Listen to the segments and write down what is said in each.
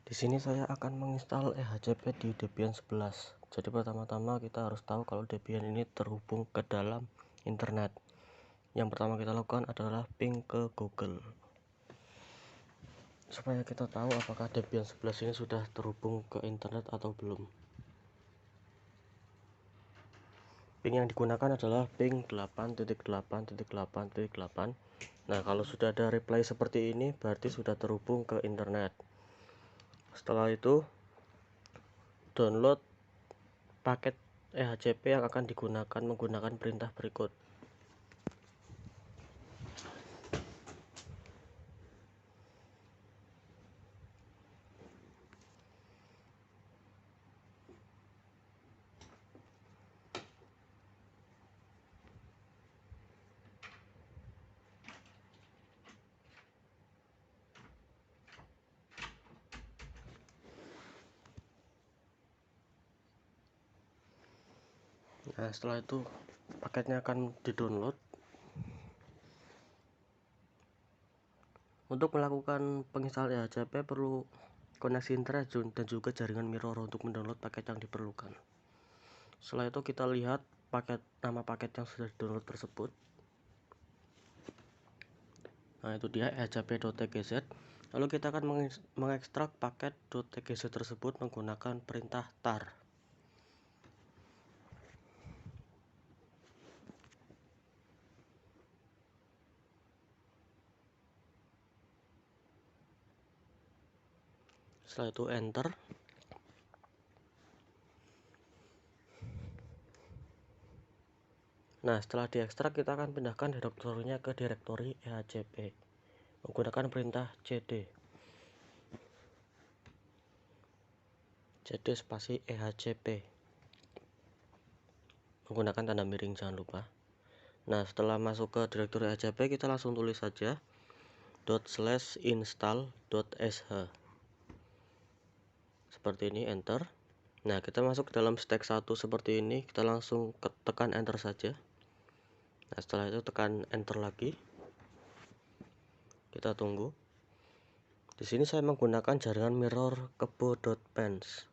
Di sini saya akan menginstal EHCP di Debian 11. Jadi pertama-tama kita harus tahu kalau Debian ini terhubung ke dalam internet. Yang pertama kita lakukan adalah ping ke Google, supaya kita tahu apakah Debian 11 ini sudah terhubung ke internet atau belum. Ping yang digunakan adalah ping 8.8.8.8. Nah, kalau sudah ada reply seperti ini berarti sudah terhubung ke internet. Setelah itu download paket EHCP yang akan digunakan menggunakan perintah berikut. Nah, setelah itu paketnya akan di-download. Untuk melakukan penginstalan EHCP perlu koneksi internet dan juga jaringan mirror untuk mendownload paket yang diperlukan. Setelah itu kita lihat nama paket yang sudah di-download tersebut. Nah, itu dia ehcp.tgz. Lalu kita akan mengekstrak paket .tgz tersebut menggunakan perintah tar. Setelah itu enter. Nah, setelah diekstrak kita akan pindahkan direktorinya ke direktori EHCP menggunakan perintah cd spasi EHCP menggunakan tanda miring, jangan lupa. Nah, setelah masuk ke direktori EHCP kita langsung tulis saja /install.sh seperti ini, enter. Nah, kita masuk ke dalam stack 1 seperti ini, kita langsung tekan enter saja. Nah, setelah itu tekan enter lagi, kita tunggu. Di sini saya menggunakan jaringan mirror kebo.pens.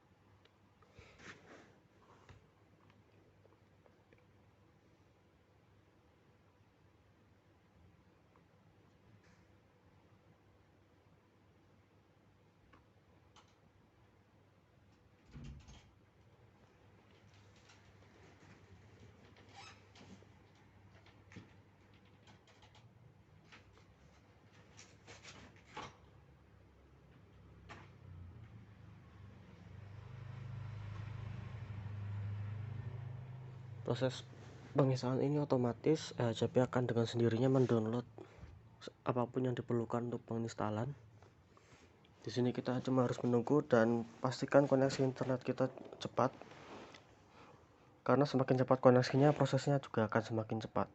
Proses penginstalan ini otomatis EHCP akan dengan sendirinya mendownload apapun yang diperlukan untuk penginstalan. Di sini kita cuma harus menunggu dan pastikan koneksi internet kita cepat. Karena semakin cepat koneksinya, prosesnya juga akan semakin cepat.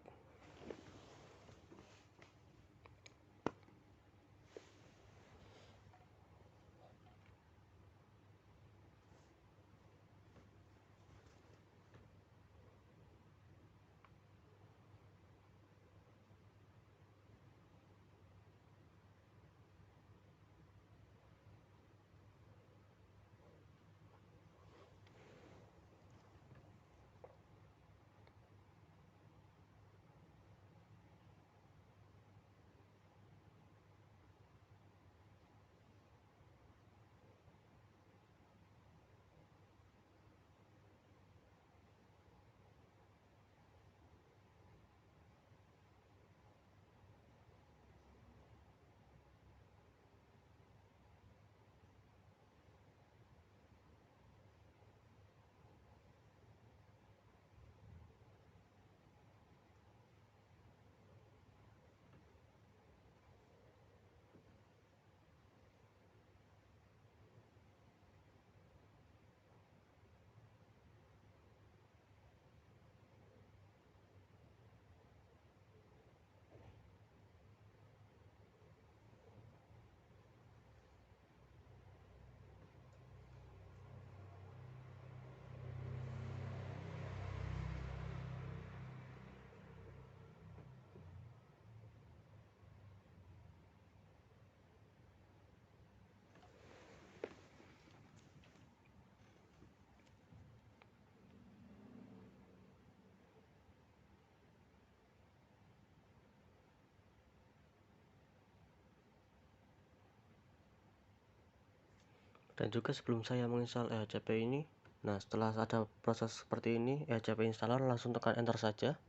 Dan juga sebelum saya menginstal EHCP ini, nah setelah ada proses seperti ini, EHCP installer langsung tekan enter saja.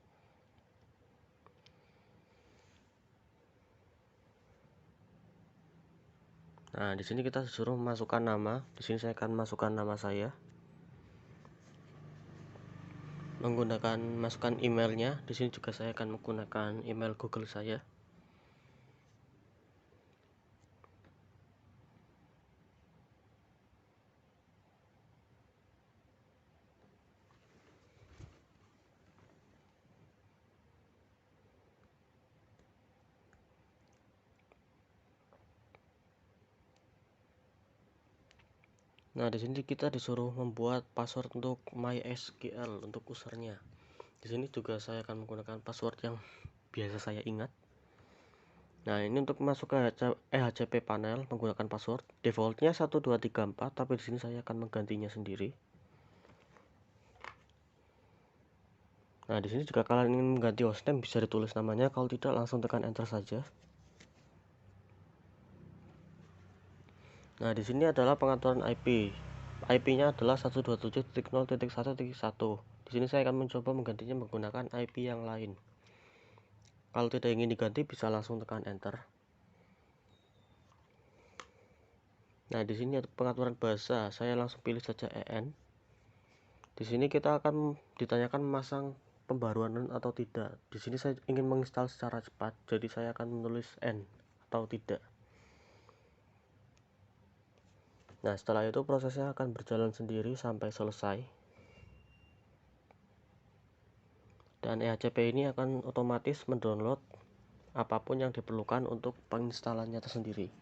Nah, di sini kita disuruh masukkan nama. Di sini saya akan masukkan nama saya. Menggunakan masukkan emailnya. Di sini juga saya akan menggunakan email Google saya. Nah, di sini kita disuruh membuat password untuk MySQL untuk usernya. Di sini juga saya akan menggunakan password yang biasa saya ingat. Nah, ini untuk masuk ke EHCP panel menggunakan password defaultnya 1234, tapi di sini saya akan menggantinya sendiri. Nah, di sini jika kalian ingin mengganti hostname bisa ditulis namanya, kalau tidak langsung tekan enter saja. Nah, di sini adalah pengaturan IP. IP-nya adalah 127.0.1.1. Di sini saya akan mencoba menggantinya menggunakan IP yang lain. Kalau tidak ingin diganti bisa langsung tekan enter. Nah, di sini ada pengaturan bahasa. Saya langsung pilih saja EN. Di sini kita akan ditanyakan memasang pembaruan atau tidak. Di sini saya ingin menginstal secara cepat, jadi saya akan menulis N atau tidak. Nah, setelah itu prosesnya akan berjalan sendiri sampai selesai. Dan EHCP ini akan otomatis mendownload apapun yang diperlukan untuk penginstalannya tersendiri.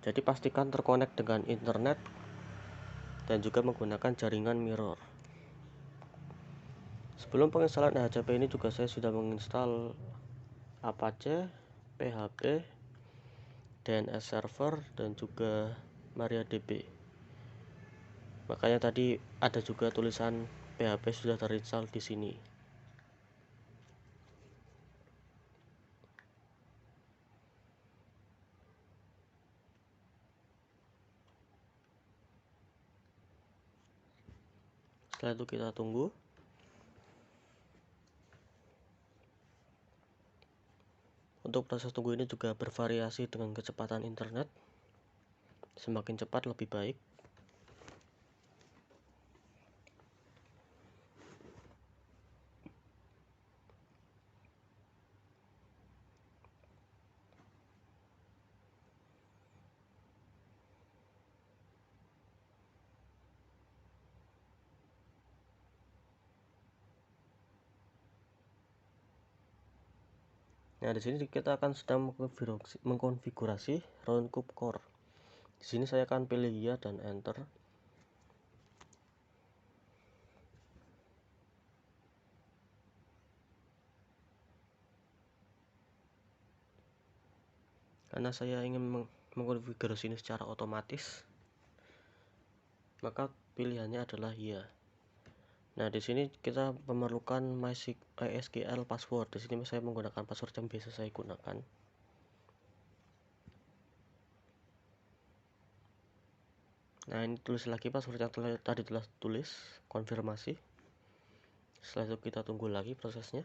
Jadi pastikan terkonek dengan internet dan juga menggunakan jaringan mirror. Sebelum penginstalan EHCP ini juga saya sudah menginstal Apache, PHP, DNS server, dan juga MariaDB. Makanya tadi ada juga tulisan PHP sudah terinstall di sini. Setelah itu kita tunggu. Untuk proses tunggu ini juga bervariasi dengan kecepatan internet. Semakin cepat lebih baik. Nah, di sini kita akan sedang mengkonfigurasi Roundcube Core. Di sini saya akan pilih ya dan enter. Karena saya ingin mengkonfigurasi ini secara otomatis, maka pilihannya adalah ya. Nah, di sini kita memerlukan MySQL password. Di sini saya menggunakan password yang biasa saya gunakan. Nah, ini tulis lagi password yang tadi telah tulis, konfirmasi. Setelah itu kita tunggu lagi prosesnya.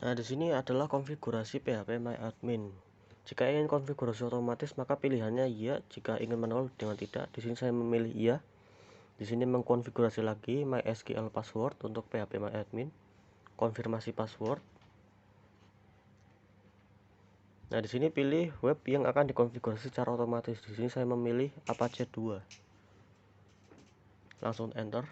Nah, di sini adalah konfigurasi phpMyAdmin. Jika ingin konfigurasi otomatis, maka pilihannya iya. Jika ingin manual dengan tidak, di sini saya memilih iya. Di sini mengkonfigurasi lagi MySQL password untuk phpMyAdmin. Konfirmasi password. Nah, di sini pilih web yang akan dikonfigurasi secara otomatis. Di sini saya memilih Apache 2. Langsung enter.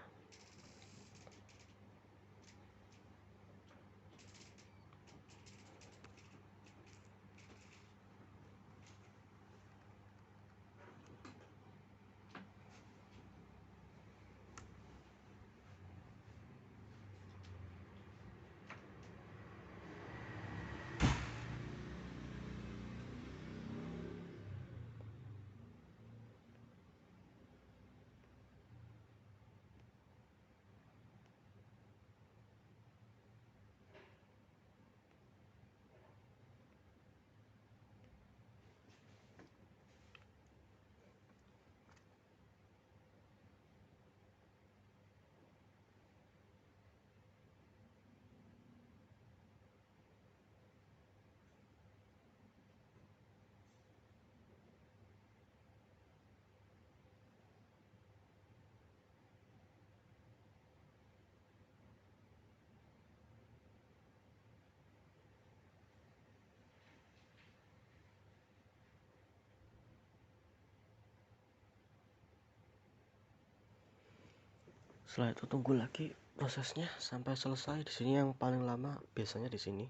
Setelah itu tunggu lagi prosesnya sampai selesai. Di sini yang paling lama biasanya di sini.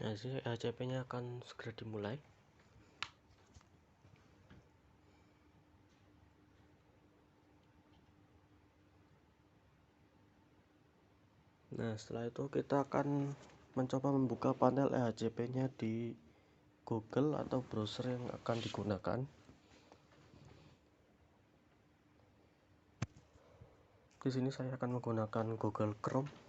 Nah, sini HCP-nya akan segera dimulai. Nah, setelah itu kita akan mencoba membuka panel EHCP-nya di Google atau browser yang akan digunakan. Di sini saya akan menggunakan Google Chrome.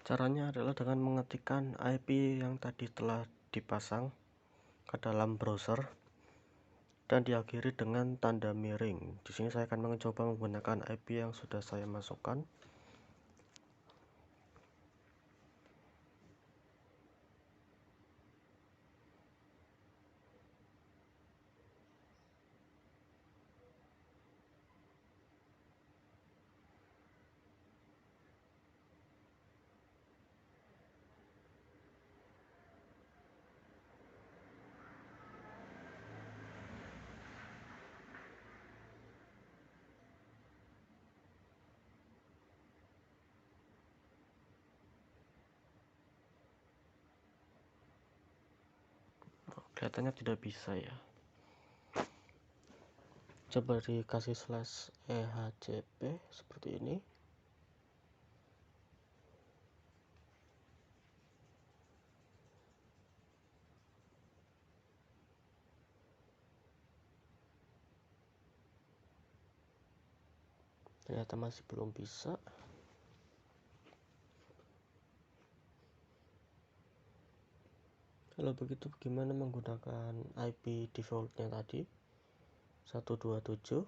Caranya adalah dengan mengetikkan IP yang tadi telah dipasang ke dalam browser dan diakhiri dengan tanda miring. Di sini saya akan mencoba menggunakan IP yang sudah saya masukkan. Kelihatannya tidak bisa ya. Coba dikasih /ehcp seperti ini. Ternyata masih belum bisa. Kalau begitu bagaimana menggunakan IP defaultnya tadi 127.0.1.1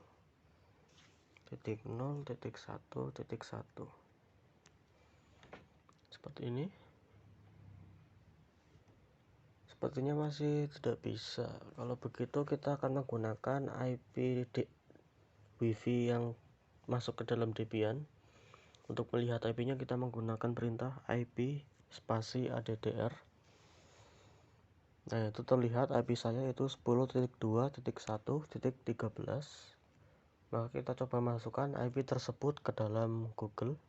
seperti ini. Sepertinya masih tidak bisa. Kalau begitu kita akan menggunakan IP WiFi yang masuk ke dalam Debian. Untuk melihat IP-nya kita menggunakan perintah IP spasi addr. Nah, itu terlihat IP saya itu 10.2.1.13. Maka kita coba masukkan IP tersebut ke dalam Google.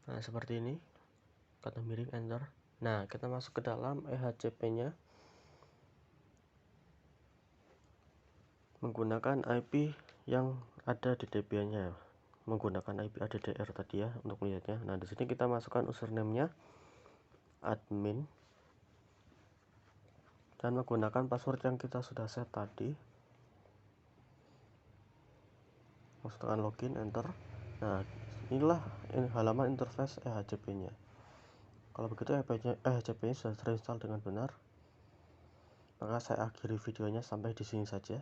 Nah, seperti ini. Kata miring enter. Nah, kita masuk ke dalam ehcp-nya menggunakan IP yang ada di Debian-nya, menggunakan IP addr tadi ya untuk melihatnya. Nah, di sini kita masukkan username-nya admin dan menggunakan password yang kita sudah set tadi. Masukkan login enter. Nah, inilah halaman interface ehcp-nya. Kalau begitu ehcp-nya sudah terinstall dengan benar. Maka saya akhiri videonya sampai di sini saja.